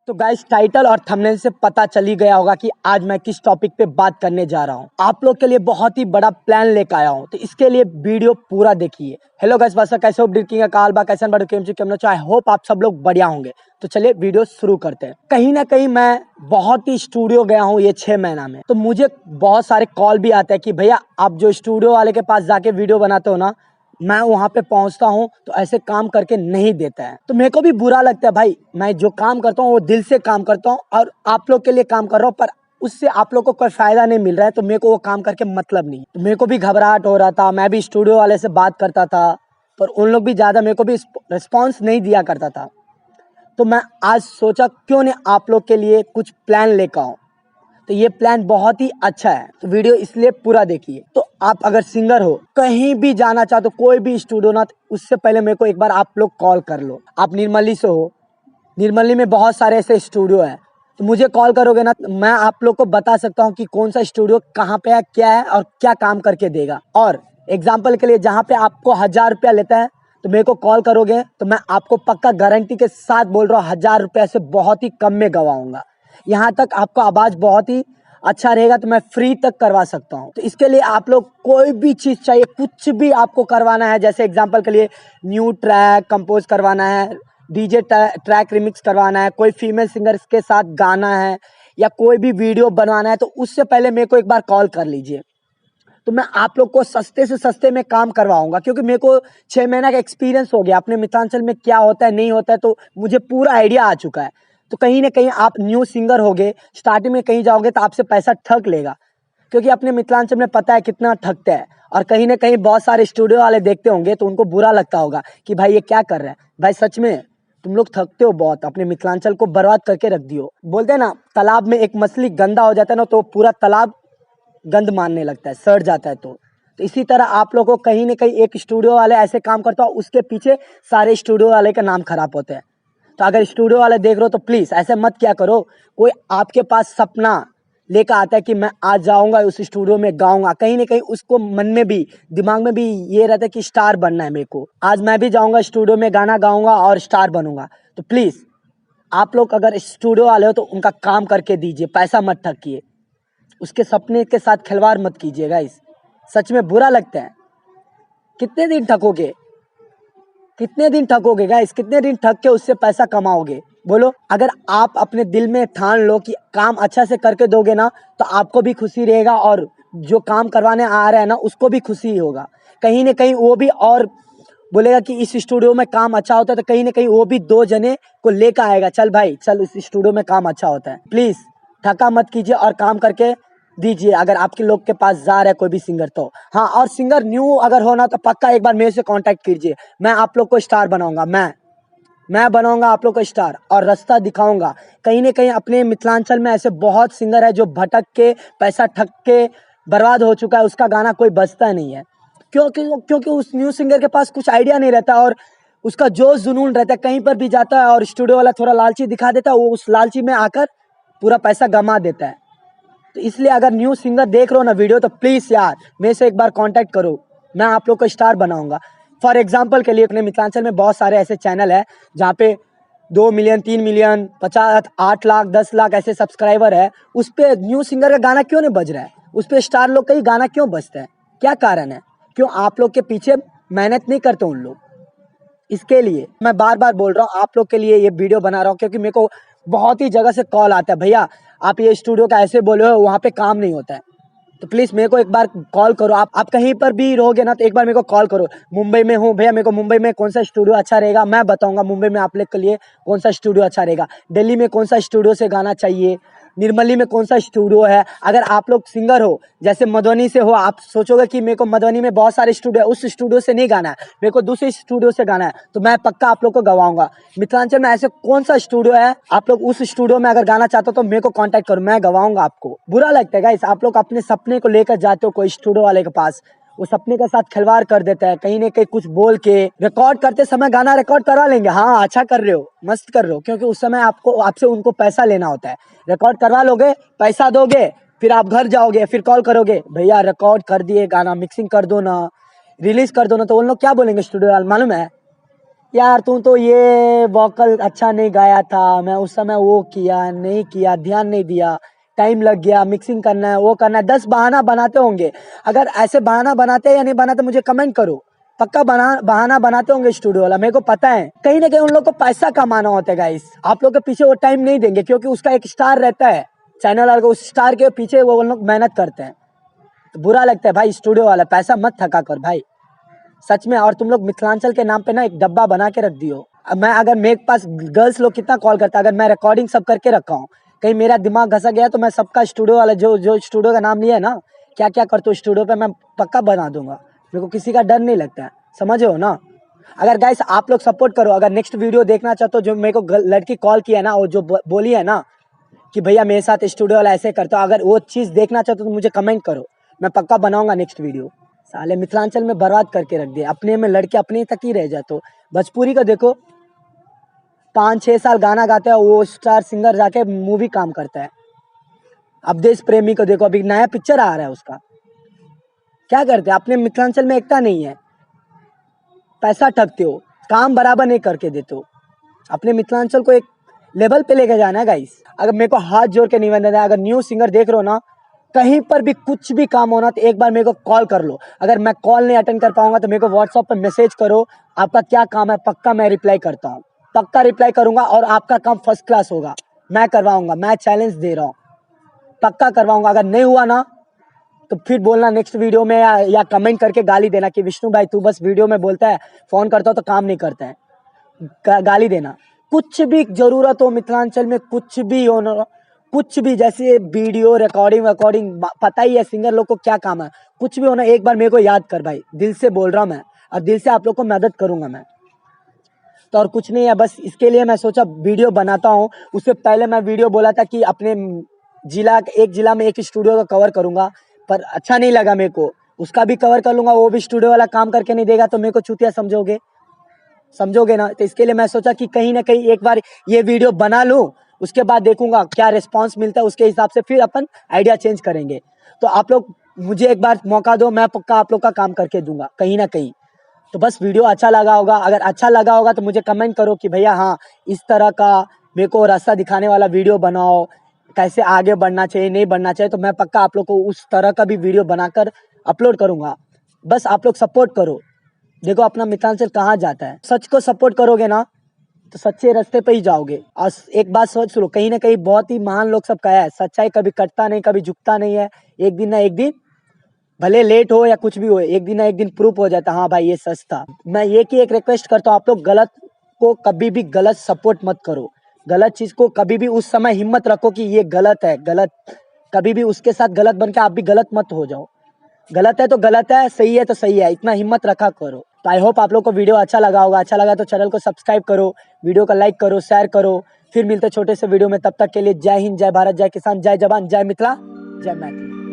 तो guys title और thumbnail से पता चल ही गया होगा कि आज मैं किस टॉपिक पे बात करने जा रहा हूँ। आप लोग के लिए बहुत ही बड़ा प्लान लेकर आया हूँ, तो इसके लिए वीडियो पूरा देखिए। हेलो गाइस, बस कैसे हो? ब्रेकिंग का काल बा कैसे बड़े केम आई होप आप सब लोग बढ़िया होंगे। तो चलिए वीडियो शुरू करते हैं। कहीं ना कहीं मैं बहुत ही स्टूडियो गया हूँ ये 6 महीना में, तो मुझे बहुत सारे कॉल भी आते हैं कि भैया आप जो स्टूडियो वाले के पास जाके वीडियो बनाते हो ना, मैं वहां पे पहुंचता हूं तो ऐसे काम करके नहीं देता है। तो मेरे को भी बुरा लगता है भाई, मैं जो काम करता हूँ वो दिल से काम करता हूँ और आप लोग के लिए काम कर रहा हूँ, पर उससे आप लोग को कोई फायदा नहीं मिल रहा है, तो मेरे को वो काम करके मतलब नहीं। तो मेरे को भी घबराहट हो रहा था, मैं भी स्टूडियो वाले से बात करता था, पर उन लोग भी ज्यादा मेरे को भी रिस्पॉन्स नहीं दिया करता था। तो मैं आज सोचा क्यों नहीं आप लोग के लिए कुछ प्लान लेकर आऊं। तो ये प्लान बहुत ही अच्छा है, तो वीडियो इसलिए पूरा देखिए। तो आप अगर सिंगर हो, कहीं भी जाना चाहते हो, कोई भी स्टूडियो ना, तो उससे पहले मेरे को एक बार आप लोग कॉल कर लो। आप निर्मली से हो, निर्मली में बहुत सारे ऐसे स्टूडियो है, तो मुझे कॉल करोगे ना, तो मैं आप लोग को बता सकता हूँ कि कौन सा स्टूडियो कहाँ पे है, क्या है और क्या काम करके देगा। और एग्जाम्पल के लिए जहाँ पे आपको 1000 रुपया लेता है, तो मेरे को कॉल करोगे तो मैं आपको पक्का गारंटी के साथ बोल रहा हूँ 1000 रुपया से बहुत ही कम में गवाऊंगा। यहाँ तक आपको आवाज बहुत ही अच्छा रहेगा तो मैं फ्री तक करवा सकता हूँ। तो इसके लिए आप लोग कोई भी चीज चाहिए, कुछ भी आपको करवाना है, जैसे एग्जांपल के लिए न्यू ट्रैक कंपोज करवाना है, डीजे ट्रैक रिमिक्स करवाना है, कोई फीमेल सिंगर्स के साथ गाना है, या कोई भी वीडियो बनवाना है, तो उससे पहले मेरे को एक बार कॉल कर लीजिए। तो मैं आप लोग को सस्ते से सस्ते में काम करवाऊंगा, क्योंकि मेरे को 6 महीना का एक्सपीरियंस हो गया अपने मिथिलांचल में क्या होता है नहीं होता है, तो मुझे पूरा आइडिया आ चुका है। तो कहीं ना कहीं आप न्यू सिंगर होगे, स्टार्टिंग में कहीं जाओगे तो आपसे पैसा ठग लेगा, क्योंकि अपने मिथिलांचल में पता है कितना ठगता है। और कहीं ना कहीं बहुत सारे स्टूडियो वाले देखते होंगे तो उनको बुरा लगता होगा कि भाई ये क्या कर रहा है। भाई सच में तुम लोग थकते हो बहुत, अपने मिथिलांचल को बर्बाद करके रख दियो। बोलते हैं ना, तालाब में एक मछली गंदा हो जाता है ना, तो पूरा तालाब गंद मानने लगता है, सड़ जाता है। तो इसी तरह आप लोगों को कहीं ना कहीं एक स्टूडियो वाले ऐसे काम करता है, उसके पीछे सारे स्टूडियो वाले का नाम खराब होते हैं। तो अगर स्टूडियो वाले देख रहे हो तो प्लीज ऐसे मत क्या करो। कोई आपके पास सपना लेकर आता है कि मैं आज जाऊंगा उस स्टूडियो में गाऊंगा, कहीं ना कहीं उसको मन में भी दिमाग में भी ये रहता है कि स्टार बनना है मेरे को, आज मैं भी जाऊंगा स्टूडियो में गाना गाऊंगा और स्टार बनूंगा। तो प्लीज आप लोग अगर स्टूडियो वाले हो तो उनका काम करके दीजिए, पैसा मत ठगिए, उसके सपने के साथ खिलवाड़ मत कीजिएगा। इस सच में बुरा लगता है। कितने दिन ठगोगे, कितने दिन ठगोगे गाइस, कितने दिन ठग के उससे पैसा कमाओगे बोलो। अगर आप अपने दिल में ठान लो कि काम अच्छा से करके दोगे ना, तो आपको भी खुशी रहेगा और जो काम करवाने आ रहा है ना उसको भी खुशी होगा। कहीं ना कहीं वो भी और बोलेगा कि इस स्टूडियो में काम अच्छा होता है, तो कहीं ना कहीं वो भी 2 जने को लेकर आएगा, चल भाई चल इस स्टूडियो में काम अच्छा होता है। प्लीज थका मत कीजिए और काम करके दीजिए। अगर आपके लोग के पास जा रहा है कोई भी सिंगर तो हाँ, और सिंगर न्यू अगर होना तो पक्का एक बार मेरे से कांटेक्ट कीजिए। मैं आप लोग को स्टार बनाऊंगा, मैं बनाऊंगा आप लोग को स्टार और रास्ता दिखाऊंगा। कहीं ना कहीं अपने मिथिलांचल में ऐसे बहुत सिंगर है जो भटक के पैसा ठग के बर्बाद हो चुका है, उसका गाना कोई बजता नहीं है। क्योंकि उस न्यू सिंगर के पास कुछ आइडिया नहीं रहता और उसका जोश जुनून रहता है, कहीं पर भी जाता है और स्टूडियो वाला थोड़ा लालची दिखा देता है, वो उस लालची में आकर पूरा पैसा गंवा देता है। तो इसलिए अगर न्यू सिंगर देख रहे हो ना वीडियो, तो प्लीज यार मेरे से एक बार कांटेक्ट करो, मैं आप लोग को स्टार बनाऊंगा। फॉर एग्जांपल के लिए अपने मिथिलांचल में बहुत सारे ऐसे चैनल है जहाँ पे 2 मिलियन 3 मिलियन 50 8 लाख 10 लाख ऐसे सब्सक्राइबर है। उस पे न्यू सिंगर का गाना क्यों नहीं बज रहा है, उस पे स्टार लोग का ही गाना क्यों बजता है, क्या कारण है? क्यों आप लोग के पीछे मेहनत नहीं करते उन लोग? इसके लिए मैं बार बार बोल रहा हूँ, आप लोग के लिए ये वीडियो बना रहा हूँ, क्योंकि मेरे को बहुत ही जगह से कॉल आता है, भैया आप ये स्टूडियो का ऐसे बोले हो वहाँ पे काम नहीं होता है। तो प्लीज मेरे को एक बार कॉल करो। आप कहीं पर भी रहोगे ना तो एक बार मेरे को कॉल करो। मुंबई में हूँ भैया, मेरे को मुंबई में कौन सा स्टूडियो अच्छा रहेगा मैं बताऊंगा, मुंबई में आप लोग के लिए कौन सा स्टूडियो अच्छा रहेगा, दिल्ली में कौन सा स्टूडियो से गाना चाहिए, निर्मली में कौन सा स्टूडियो है। अगर आप लोग सिंगर हो, जैसे मधुबनी से हो, आप सोचोगे कि मेरे को मधुबनी में बहुत सारे स्टूडियो है, उस स्टूडियो से नहीं गाना है, मेरे को दूसरे स्टूडियो से गाना है, तो मैं पक्का आप लोग को गवाऊंगा। मिथिलांचल में ऐसे कौन सा स्टूडियो है, आप लोग उस स्टूडियो में अगर गाना चाहते हो तो मेरे को कांटेक्ट करो, मैं गवाऊंगा आपको। बुरा लगता है गाइस, आप लोग अपने सपने को लेकर जाते हो कोई स्टूडियो वाले के पास, वो सपने के साथ खिलवाड़ कर देता है, कहीं ना कहीं कुछ बोल के। रिकॉर्ड करते समय गाना रिकॉर्ड करा लेंगे, हाँ अच्छा कर रहे हो, मस्त कर रहे हो, क्योंकि उस समय आपको आपसे उनको पैसा लेना होता है। रिकॉर्ड करवा लोगे, पैसा दोगे, फिर आप घर जाओगे, फिर कॉल करोगे, भैया रिकॉर्ड कर दिए गाना, मिक्सिंग कर दो ना, रिलीज कर दो ना, तो उन लोग क्या बोलेंगे स्टूडियो वाले मालूम है? यार तू तो ये वोकल अच्छा नहीं गाया था, मैं उस समय वो किया नहीं किया, ध्यान नहीं दिया, टाइम लग गया, मिक्सिंग करना है, वो करना है, 10 बहाना बनाते होंगे। अगर ऐसे बहाना बनाते हैं या नहीं बनाते मुझे कमेंट करो। पक्का बहाना बनाते होंगे स्टूडियो वाला, मेरे को पता है। कहीं ना कहीं उन लोग को पैसा कमाना होता है गाइस। आप लोग के पीछे वो टाइम नहीं देंगे क्योंकि उसका एक स्टार रहता है चैनल वाले को, उस स्टार के पीछे वो लोग मेहनत करते हैं। तो बुरा लगता है भाई, स्टूडियो वाला पैसा मत थका कर भाई, सच में। और तुम लोग मिथिलांचल के नाम पे ना एक डब्बा बना के रख दियो। अब मैं, अगर मेरे पास गर्ल्स लोग कितना कॉल करता है, अगर मैं रिकॉर्डिंग सब करके रखा हूँ, कहीं मेरा दिमाग घसा गया तो मैं सबका स्टूडियो वाला जो जो स्टूडियो का नाम लिया है ना, क्या क्या करते हो स्टूडियो पे, मैं पक्का बना दूंगा। मेरे को किसी का डर नहीं लगता है, समझे हो ना। अगर गाइस आप लोग सपोर्ट करो, अगर नेक्स्ट वीडियो देखना चाहते हो, जो मेरे को लड़की कॉल किया है ना, और जो बोली है ना कि भैया मेरे साथ स्टूडियो वाला ऐसे करता हो, अगर वो चीज़ देखना चाहते हो तो मुझे कमेंट करो, मैं पक्का बनाऊंगा नेक्स्ट वीडियो। साले मिथिलांचल में बर्बाद करके रख दिए, अपने में लड़के अपने तक ही रह जाते हो। भोजपुरी का देखो, 5-6 साल गाना गाते हैं, वो स्टार सिंगर जाके मूवी काम करता है। अब देश प्रेमी को देखो, अभी नया पिक्चर आ रहा है उसका, क्या करते हैं। अपने मिथिलांचल में एकता नहीं है, पैसा ठगते हो, काम बराबर नहीं करके देते हो। अपने मिथिलांचल को एक लेवल पे लेके जाना है गाइस। अगर मेरे को हाथ जोड़ के निवेदन है, अगर न्यू सिंगर देख रहे हो ना, कहीं पर भी कुछ भी काम होना तो एक बार मेरे को कॉल कर लो। अगर मैं कॉल नहीं अटेंड कर पाऊंगा तो मेरे को व्हाट्सएप पर मैसेज करो, आपका क्या काम है, पक्का मैं रिप्लाई करता हूँ, पक्का रिप्लाई करूंगा। और आपका काम फर्स्ट क्लास होगा, मैं करवाऊंगा, मैं चैलेंज दे रहा हूँ, पक्का करवाऊंगा। अगर नहीं हुआ ना तो फिर बोलना नेक्स्ट वीडियो में, या कमेंट करके गाली देना कि विष्णु भाई तू बस वीडियो में बोलता है, फोन करता हो तो काम नहीं करता है, गाली देना। कुछ भी जरूरत हो मिथिलांचल में, कुछ भी हो ना, कुछ भी, जैसे वीडियो रिकॉर्डिंग वकॉर्डिंग, पता ही है सिंगर लोग को क्या काम है, कुछ भी हो ना, एक बार मेरे को याद कर भाई, दिल से बोल रहा हूँ मैं, और दिल से आप लोग को मदद करूंगा मैं। तो और कुछ नहीं है, बस इसके लिए मैं सोचा वीडियो बनाता हूँ। उससे पहले मैं वीडियो बोला था कि अपने एक जिला में एक स्टूडियो का कवर करूंगा, पर अच्छा नहीं लगा मेरे को, उसका भी कवर कर लूंगा। वो भी स्टूडियो वाला काम करके नहीं देगा तो मेरे को चूतिया समझोगे ना। तो इसके लिए मैं सोचा कि कहीं ना कहीं एक बार ये वीडियो बना लूं, उसके बाद देखूंगा क्या रिस्पांस मिलता है, उसके हिसाब से फिर अपन आइडिया चेंज करेंगे। तो आप लोग मुझे एक बार मौका दो, मैं पक्का आप लोग का काम करके दूंगा कहीं ना कहीं। तो बस वीडियो अच्छा लगा होगा, अगर अच्छा लगा होगा तो मुझे कमेंट करो कि भैया हाँ, इस तरह का मेरे को रास्ता दिखाने वाला वीडियो बनाओ, कैसे आगे बढ़ना चाहिए नहीं बढ़ना चाहिए, तो मैं पक्का आप लोग को उस तरह का भी वीडियो बनाकर अपलोड करूंगा। बस आप लोग सपोर्ट करो। देखो अपना मिथिलांचल कहाँ जाता है, सच को सपोर्ट करोगे ना तो सच्चे रास्ते पे ही जाओगे। और एक बात सोच लो, कहीं ना कहीं बहुत ही महान लोग सब कहा है, सच्चाई कभी कटता नहीं, कभी झुकता नहीं है। एक दिन ना एक दिन, भले लेट हो या कुछ भी हो, एक दिन ना एक दिन प्रूफ हो जाता, हाँ भाई ये सच था। मैं ये की एक रिक्वेस्ट करता हूँ, आप लोग गलत को कभी भी गलत सपोर्ट मत करो, गलत चीज को कभी भी उस समय हिम्मत रखो कि ये गलत है, गलत कभी भी उसके साथ गलत बन के आप भी गलत मत हो जाओ। गलत है तो गलत है, सही है तो सही है, इतना हिम्मत रखा करो। तो आई होप आप लोग को वीडियो अच्छा लगा होगा, अच्छा लगा तो चैनल को सब्सक्राइब करो, वीडियो को लाइक करो, शेयर करो। फिर मिलते छोटे से वीडियो में, तब तक के लिए जय हिंद, जय भारत, जय किसान, जय जवान, जय मिथिला, जय मैथिली।